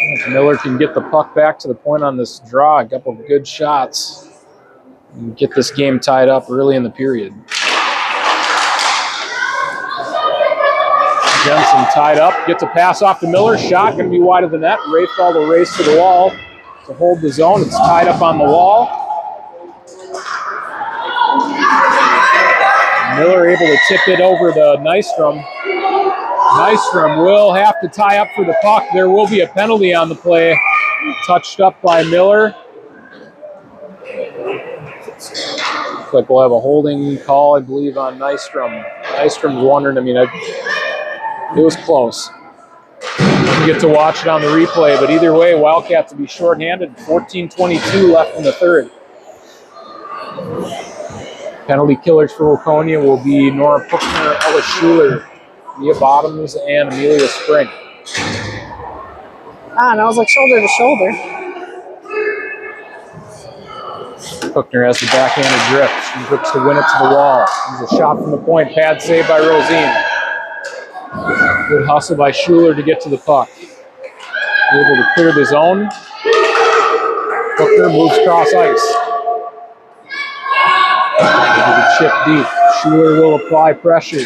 If Miller can get the puck back to the point on this draw, a couple of good shots, and get this game tied up early in the period. Jensen tied up, gets a pass off to Miller. Shot going to be wide of the net. Rayfeld will race to the wall to hold the zone. It's tied up on the wall. Miller able to tip it over to Nystrom. Nystrom will have to tie up for the puck. There will be a penalty on the play. Touched up by Miller. Looks like we'll have a holding call, I believe, on Nystrom. Nystrom's wondering, it was close. We'll get to watch it on the replay, but either way, Wildcats will be shorthanded. 14:22 left in the third. Penalty killers for Waconia will be Nora Puchner, Ella Schuler, Mia Bottoms, and Amelia Spring. And I was like shoulder to shoulder. Puchner has the backhanded grip. She grips to win it to the wall. There's a shot from the point. Pad save by Rosine. Good hustle by Schuler to get to the puck. Able to clear the zone. Puchner moves cross ice. Able to chip deep. Schuler will apply pressure.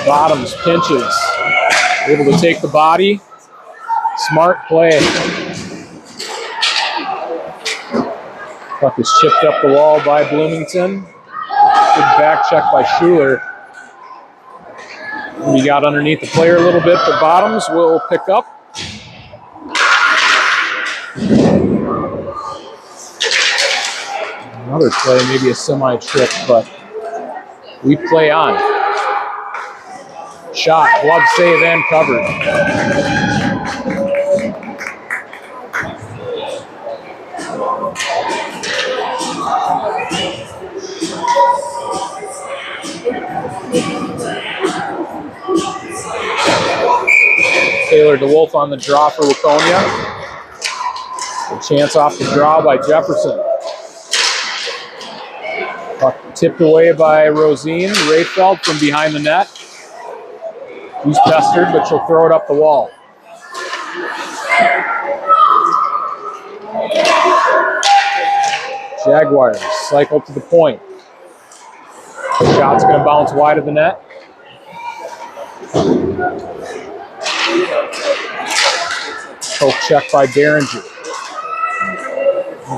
Bottoms pinches. Able to take the body. Smart play. Puck is chipped up the wall by Bloomington. Good back check by Schuler. We got underneath the player a little bit, but Bottoms will pick up. Another play, maybe a semi-trip, but we play on. Shot, glove save, and covered. Taylor DeWolf on the draw for Waconia. A chance off the draw by Jefferson. Puck tipped away by Rosine. Rayfeld from behind the net. She's pestered, but she'll throw it up the wall. Jaguars cycle to the point. The shot's going to bounce wide of the net. Poke check by Derringer.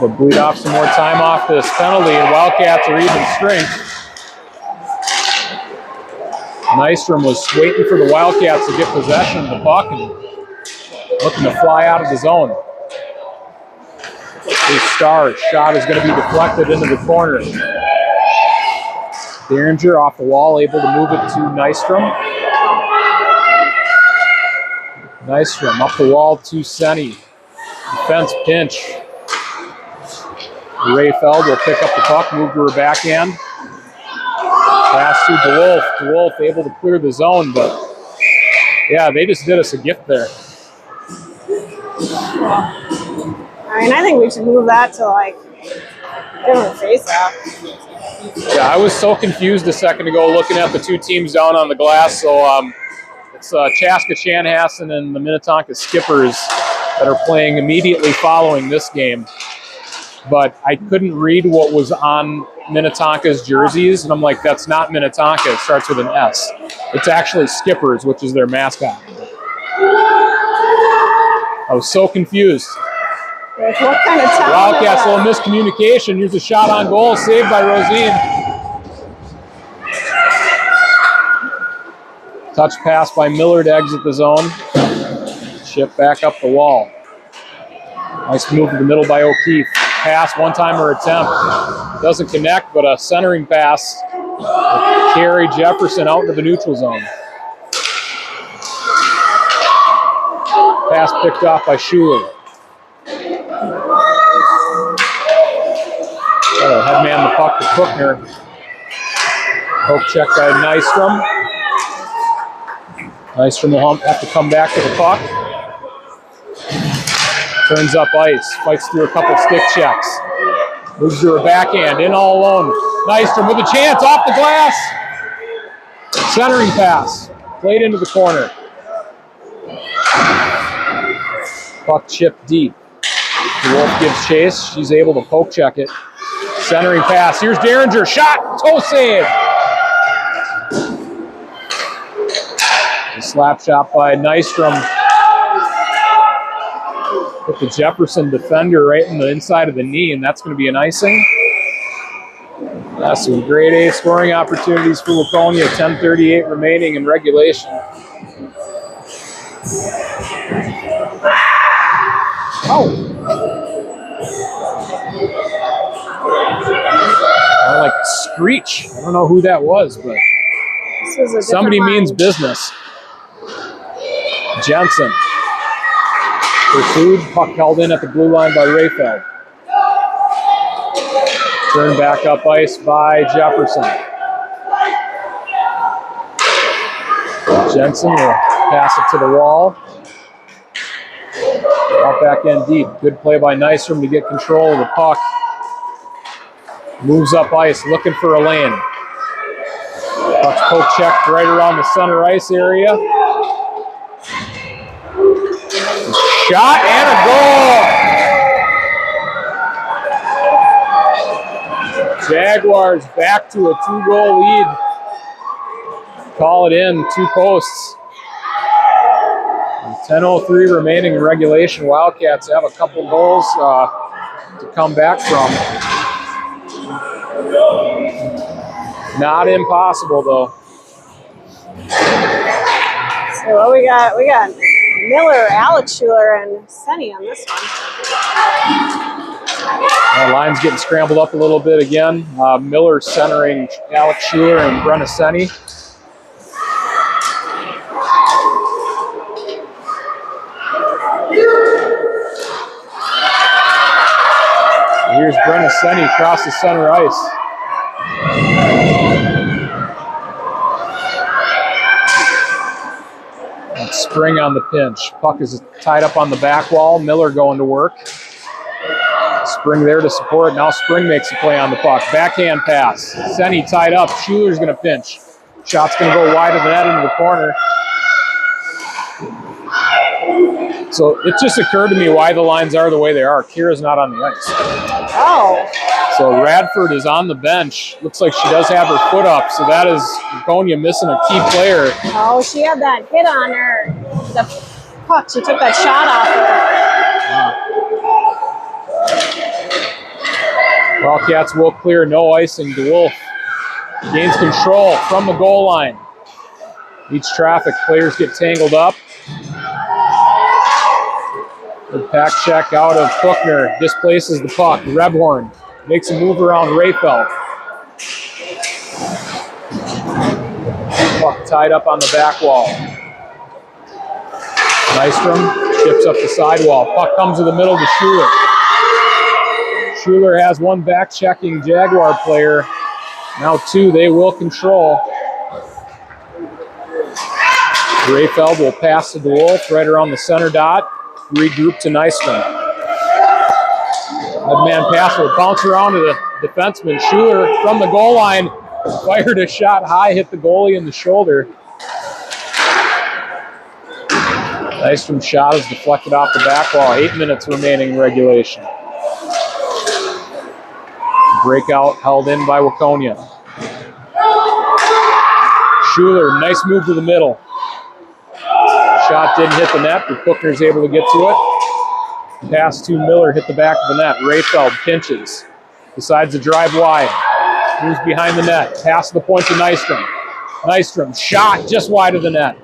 We'll bleed off some more time off this penalty, and Wildcats are even strength. Nystrom was waiting for the Wildcats to get possession of the puck and looking to fly out of the zone. His star shot is going to be deflected into the corner. Derringer off the wall, able to move it to Nystrom. Nystrom up the wall to Senni. Defense pinch. Rayfeld will pick up the puck, move to her backhand. Pass to DeWolf. DeWolf able to clear the zone, but yeah, they just did us a gift there. I think we should move that to like different face-off. Yeah, I was so confused a second ago looking at the two teams down on the glass. So it's Chaska Chanhassen and the Minnetonka Skippers that are playing immediately following this game. But I couldn't read what was on Minnetonka's jerseys, and I'm like, that's not Minnetonka. It starts with an S. It's actually Skippers, which is their mascot. I was so confused. What kind of talent? Wildcats, a little miscommunication. Here's a shot on goal, saved by Rosine. Touch pass by Miller to exit the zone. Chip back up the wall. Nice move to the middle by O'Keefe. pass, one-timer attempt. Doesn't connect, but a centering pass will carry Jefferson out into the neutral zone. Pass picked off by Schuler. Head man the puck to Cookner. Poke check by Nystrom. Nystrom will have to come back to the puck. Turns up ice, fights through a couple stick checks. Moves to her backhand, in all alone. Nystrom with a chance, off the glass. Centering pass, played into the corner. Puck chipped deep. The Wolf gives chase, she's able to poke check it. Centering pass, here's Derringer, shot, toe save. A slap shot by Nystrom. Hit the Jefferson defender right in the inside of the knee, and that's going to be an icing. Some grade A scoring opportunities for Waconia. 10:38 remaining in regulation. Oh! I like a screech. I don't know who that was, but somebody means business. Jensen. Pursued, puck held in at the blue line by Rayfeld. Turned back up ice by Jefferson. Jensen will pass it to the wall. Out back end deep. Good play by Nystrom to get control of the puck. Moves up ice, looking for a lane. Puck's poke checked right around the center ice area. Shot and a goal. Jaguars back to a 2-goal lead. Call it in, 2 posts. 10:03 remaining in regulation. Wildcats have a couple goals to come back from. Not impossible though. So what we got? We got Miller, Alex Schuler, and Senny on this one. The line's getting scrambled up a little bit again. Miller centering Alex Schuler and Brenna Senny. Here's Brenna Senny across the center ice. And Spring on the pinch. Puck is tied up on the back wall. Miller going to work. Spring there to support. Now Spring makes a play on the puck. Backhand pass. Senny tied up. Schuler's going to pinch. Shot's going to go wide of the net into the corner. So it just occurred to me why the lines are the way they are. Kira's not on the ice. Oh. So Radford is on the bench. Looks like she does have her foot up. So that is Waconia missing a key player. Oh, she had that hit on her. The puck. She took that shot off her. Wildcats will clear, no icing. DeWolf gains control from the goal line. Each traffic, players get tangled up. The pack check out of Cookner, displaces the puck. Rebhorn makes a move around Rayfeld. Puck tied up on the back wall. Nystrom chips up the sidewall. Puck comes to the middle to Schuler. Schuler has one back checking Jaguar player. Now 2, they will control. Rayfeld will pass to DeWolf right around the center dot. Regroup to Nystrom. That man pass will bounce around to the defenseman. Schuler from the goal line fired a shot high, hit the goalie in the shoulder. Nystrom's shot is deflected off the back wall. 8 minutes remaining in regulation. Breakout held in by Waconia. Schuler, nice move to the middle. Shot didn't hit the net, but Cookner's able to get to it. Pass to Miller, hit the back of the net. Rayfeld pinches. Decides to drive wide. Moves behind the net. Pass to the point to Nystrom. Nystrom, shot just wide of the net.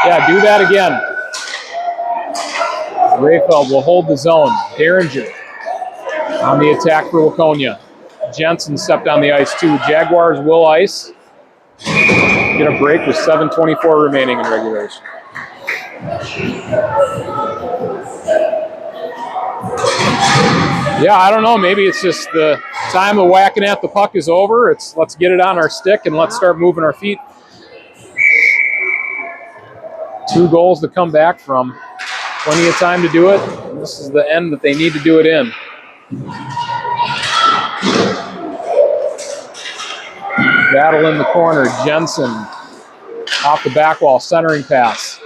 Yeah, do that again. Rayfeld will hold the zone. Derringer On the attack for Waconia. Jensen stepped on the ice too. Jaguars will ice. Get a break with 7:24 remaining in regulation. Yeah, I don't know. Maybe it's just the time of whacking at the puck is over. It's let's get it on our stick and let's start moving our feet. 2 goals to come back from. Plenty of time to do it. This is the end that they need to do it in. Battle in the corner. Jensen off the back wall, centering pass.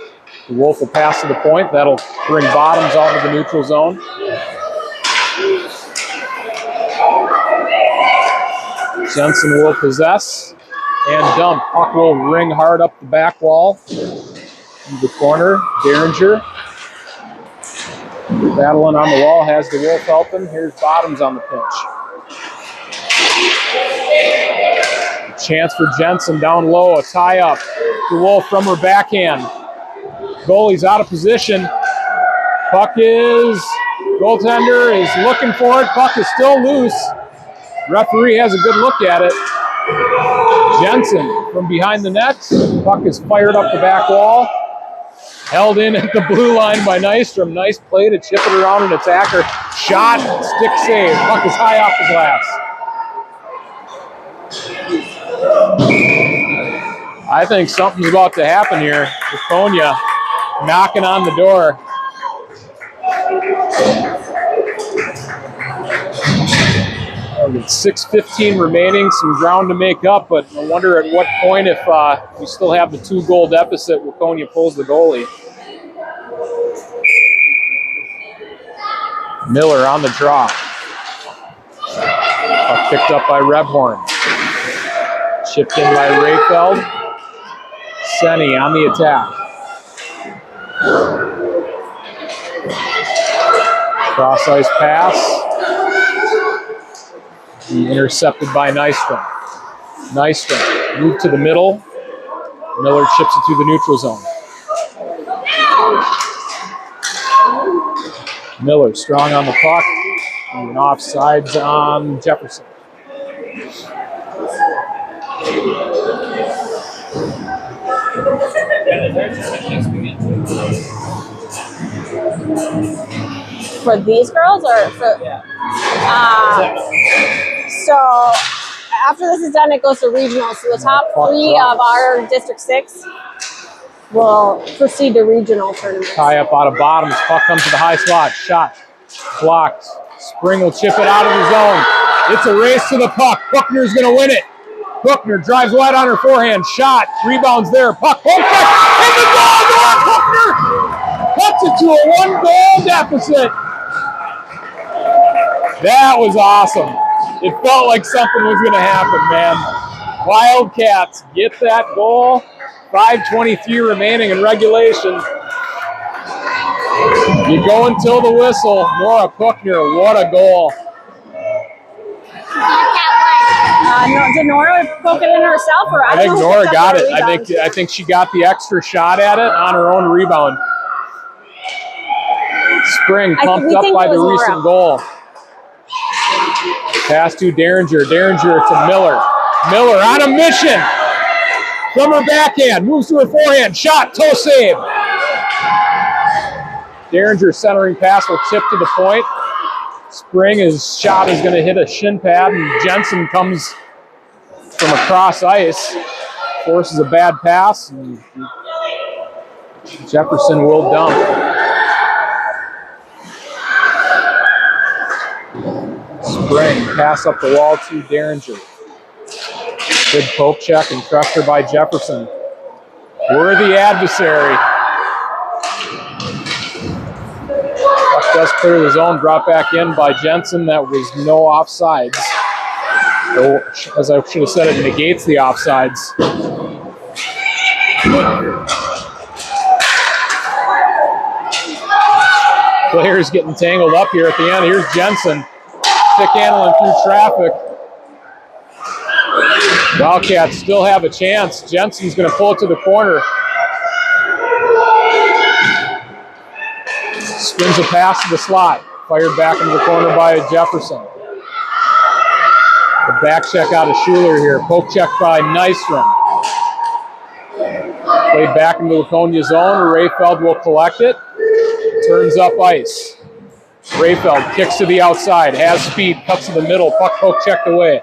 The Wolf will pass to the point. That'll bring Bottoms out of the neutral zone. Jensen will possess and dump. Puck will ring hard up the back wall. In the corner, Derringer. Battling on the wall, has the Wolf helping. Here's Bottoms on the pinch. Chance for Jensen down low, a tie up. The Wolf from her backhand. Goalie's out of position. Puck goaltender is looking for it. Puck is still loose. Referee has a good look at it. Jensen from behind the net. Puck is fired up the back wall. Held in at the blue line by Nystrom. Nice play to chip it around an attacker. Shot, stick save. Puck is high off the glass. I think something's about to happen here. Waconia knocking on the door. With 6:15 remaining, some ground to make up, but I wonder at what point, if we still have the 2-goal deficit, Waconia pulls the goalie. Miller on the draw. Puck picked up by Rebhorn. Chipped in by Rayfeld. Senny on the attack. Cross ice pass. Intercepted by Nystrom. Nystrom moved to the middle. Miller chips it through the neutral zone. Miller strong on the puck. And offsides on Jefferson. For these girls or for... So after this is done, it goes to regional. So the top 3 of our District 6 will proceed to regional tournaments. Tie up out of Bottoms. Puck comes to the high slot. Shot. Blocked. Spring will chip it out of the zone. It's a race to the puck. Buckner's going to win it. Buckner drives wide on her forehand. Shot. Rebounds there. Puck. Oh, in the goal door. Buckner cuts it to a 1-goal deficit. That was awesome. It felt like something was going to happen, man. Wildcats get that goal. 5:23 remaining in regulation. You go until the whistle. Nora Buckner, what a goal. No, did Nora poke it in herself, or I think Nora got it. I think she got the extra shot at it on her own rebound. Spring pumped up by the recent goal. Pass to Derringer. Derringer to Miller. Miller on a mission. From her backhand. Moves to her forehand. Shot. Toe save. Derringer centering pass will tip to the point. Spring, his shot is going to hit a shin pad, and Jensen comes from across ice. Forces a bad pass, and Jefferson will dump. Spring, pass up the wall to Derringer. Good poke check and pressure by Jefferson. Worthy adversary. Puck does clear the zone, brought back in by Jensen. That was no offsides. So, as I should have said, it negates the offsides. Players getting tangled up here at the end. Here's Jensen. Stick handling through traffic. Wildcats still have a chance. Jensen's going to pull it to the corner. Spins a pass to the slot. Fired back into the corner by Jefferson. The back check out of Schuler here. Poke check by Nystrom. Played back into Waconia zone. Rayfeld will collect it. Turns up ice. Rayfeld kicks to the outside. Has speed. Cuts to the middle. Puck poke checked away.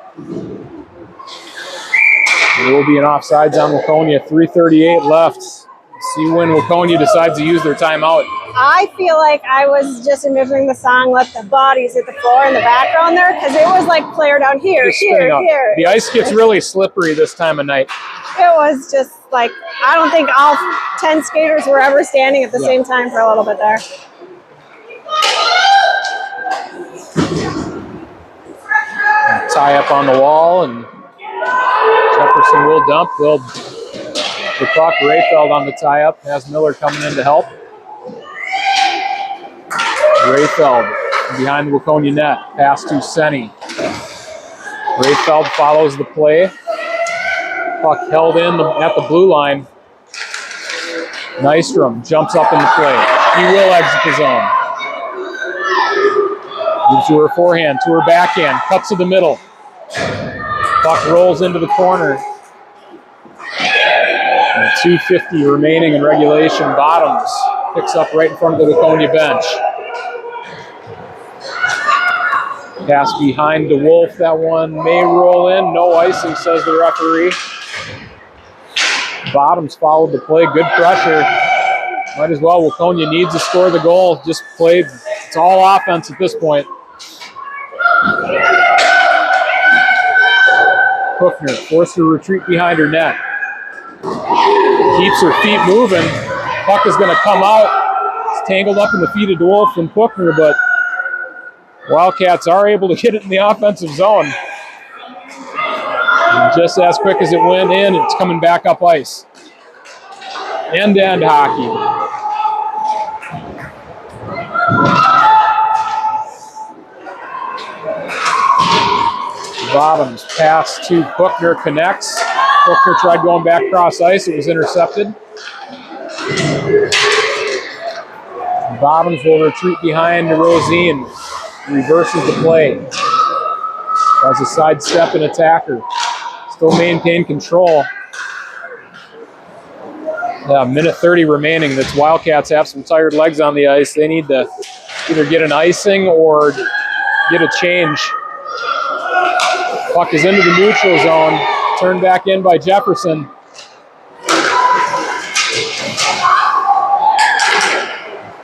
There will be an offsides on Waconia. 3:38 left. See when Waconia decides to use their timeout. I feel like I was just envisioning the song "Let the Bodies Hit the Floor" in the background there, because it was like player down here, here. The ice gets really slippery this time of night. It was just like, I don't think all 10 skaters were ever standing at the same time for a little bit there. Tie up on the wall, and Jefferson will dump. The puck. Rayfeld on the tie-up. Has Miller coming in to help. Rayfeld behind the Waconia net. Pass to Senny. Rayfeld follows the play. Puck held in at the blue line. Nystrom jumps up in the play. He will exit the zone. Moves to her forehand, to her backhand. Cuts to the middle. Puck rolls into the corner. And 2:50 remaining in regulation. Bottoms picks up right in front of the Waconia bench. Pass behind to Wolf. That one may roll in. No icing, says the referee. Bottoms followed the play. Good pressure. Might as well. Waconia needs to score the goal. Just played. It's all offense at this point. Hookner forced to retreat behind her net. Keeps her feet moving. Puck is going to come out. It's tangled up in the feet of Wolf and Hookner, but Wildcats are able to get it in the offensive zone. And just as quick as it went in, it's coming back up ice. End-to-end hockey. Bottoms pass to Hookner, connects. Hookner tried going back across ice. It was intercepted. Bottoms will retreat behind Rosine. Reverses the play. Tries a sidestep and attacker. Still maintain control. Yeah, minute 30 remaining. The Wildcats have some tired legs on the ice. They need to either get an icing or get a change. Puck is into the neutral zone. Turned back in by Jefferson.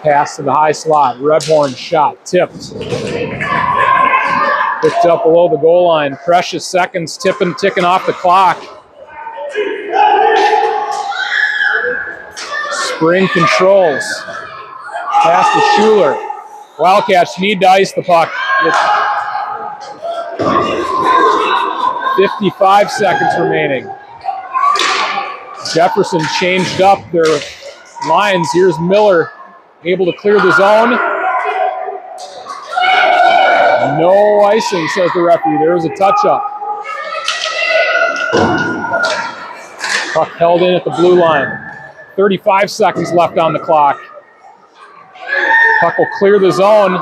Pass to the high slot. Redhorn shot. Tipped. Picked up below the goal line. Precious seconds ticking off the clock. Spring controls. Pass to Schuler. Wildcats need to ice the puck. 55 seconds remaining. Jefferson changed up their lines. Here's Miller, able to clear the zone. No icing, says the referee. There is a touch-up. Puck held in at the blue line. 35 seconds left on the clock. Puck will clear the zone.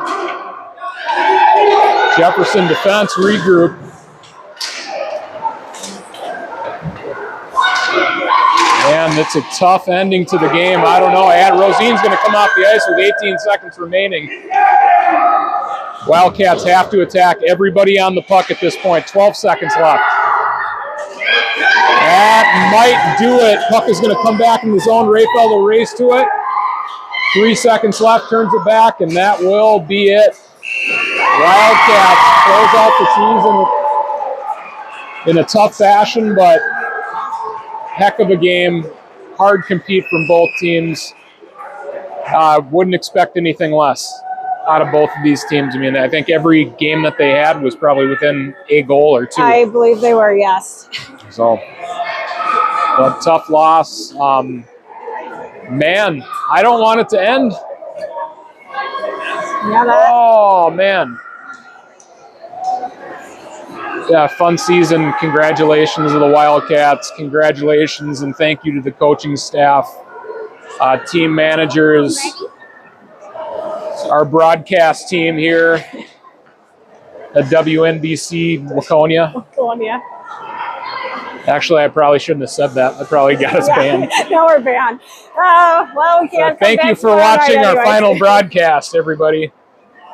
Jefferson defense, regroup. And it's a tough ending to the game. I don't know. Rosine's going to come off the ice with 18 seconds remaining. Wildcats have to attack everybody on the puck at this point. 12 seconds left. That might do it. Puck is going to come back in the zone. Rayfeld will race to it. 3 seconds left, turns it back, and that will be it. Wildcats close out the season in a tough fashion, but heck of a game. Hard compete from both teams. Wouldn't expect anything less out of both of these teams. I mean, I think every game that they had was probably within a goal or two. I believe they were, yes. So, but tough loss. Man, I don't want it to end. Oh, man. Yeah, fun season. Congratulations to the Wildcats. Congratulations and thank you to the coaching staff, team managers, our broadcast team here at WNBC Waconia. Waconia. Actually, I probably shouldn't have said that. I probably got us banned. Now we're banned. Well, we can't. Thank you for watching our final broadcast, everybody.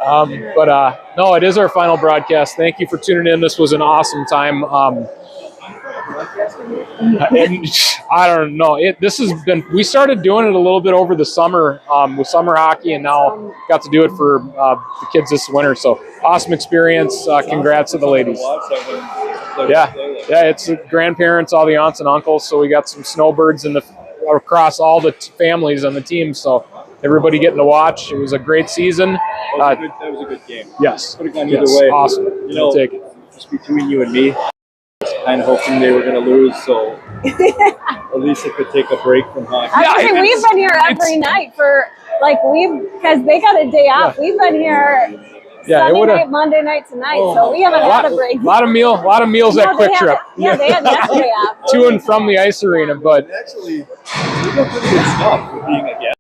No, it is our final broadcast. Thank you for tuning in. This was an awesome time. And I don't know. This has been. We started doing it a little bit over the summer with summer hockey, and now got to do it for the kids this winter. So awesome experience. Congrats to the ladies. Yeah, it's the grandparents, all the aunts and uncles. So we got some snowbirds across all the families on the team. So everybody getting to watch. It was a great season. That was a good game. Yes. Could have gone either way. Awesome. You know, take it. just between you and me, I was kind of hoping they were going to lose, so at least they could take a break from hockey. Actually, we've been here every night for because they got a day off. Yeah. We've been here Sunday night, Monday night, tonight, so we haven't had a break. A lot of meals at Quick Trip. Yeah, they had yesterday off. To and from the ice arena, but Actually, we got pretty good stuff for being a guest.